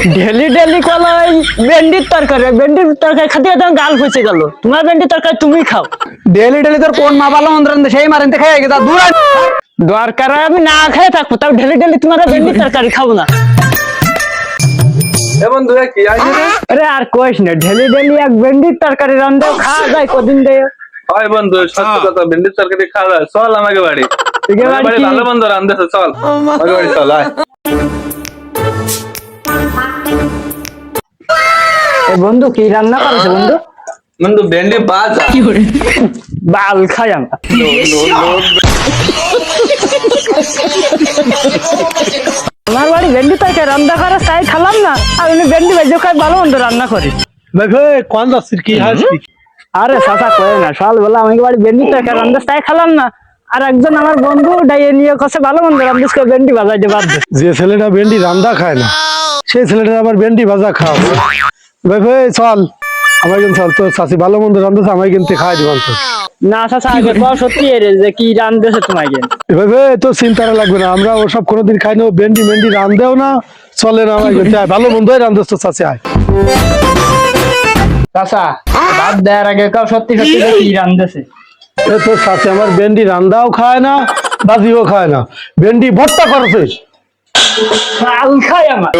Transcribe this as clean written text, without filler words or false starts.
Daily daily কলাই ভেন্ডির তরকারি খেতে খেতে গাল ফেসে গেল। তোমার ভেন্ডির তরকারি তুমি খাও। ডেলি ডেলি তোর কোন মা ভালো মন্দ রান্ধে সেই মারেনতে খেয়ে গেছে দূর দরকার আমি না খেয়ে থাকবো, তাও ডেলি ডেলি তোমার ভেন্ডির তরকারি খাবো না। বন্ধু কি আরে আর কইস না, ডেলি ডেলি এক ভেন্ডির তরকারি রান্ধেও খাওয়া যায় কদিন দেয়। হয় বন্ধু, সত্য কথা, ভেন্ডির তরকারি খাওয়া যায়। চল আমাকে বাড়ি, বাড়ি ভালো বন্ধু রান্ধেছে, চল আমাকে বাড়ি চল। আয় বন্ধু কি রান্না করেছে বন্ধু? বন্ধু ভেন্ডি ভাজা। বাল খাই আমরা। আমার বাড়ি ভেন্ডি তরকারি রান্না করে তাই খেলাম না, আর উনি ভেন্ডি ভেজে খাই ভালো মন্দ রান্না করে। কোন যাচ্ছিস কি হাসি? আরে চাচা কয়ে না, সকাল বেলা আমাকে বাড়ি ভেন্ডি তরকারি রান্না তাই খেলাম না, আর একজন আমার বন্ধু ডাইয়ে নিয়ে কাছে ভালো মন্দ রান্না করে ভেন্ডি ভাজাইতে বাধ্য। যে ছেলেটা ভেন্ডি রান্দা খায় না সেই ছেলেটা আবার ভেন্ডি ভাজা খাও। ভাই ভাই চল আমার কিন্তু চল, তোর চাষি ভালো মন্দ রান্ধেছে আমায় কিন্তু খাই দিবান তো। না চাচা আগে কও সত্যি এরে যে কি রান্ধেছে তোমাকে। ভাই ভাই তোর চিন্তা লাগবে না, আমরা ওসব কোনোদিন খাই না। ভেন্ডি ভেন্ডি রান্ধেও না, চলে না আমায় কিন্তু ভালো মন্দই রান্ধেছ তো চাষি। আয় চাচা ভাত দেওয়ার আগে কও সত্যি সত্যি যে কি রান্ধেছে। তোর চাষি আমার ভেন্ডি রান্দাও খায় না, ভাজিও খায় না, ভেন্ডি ভর্তা করেছে। বাল খাই আমার।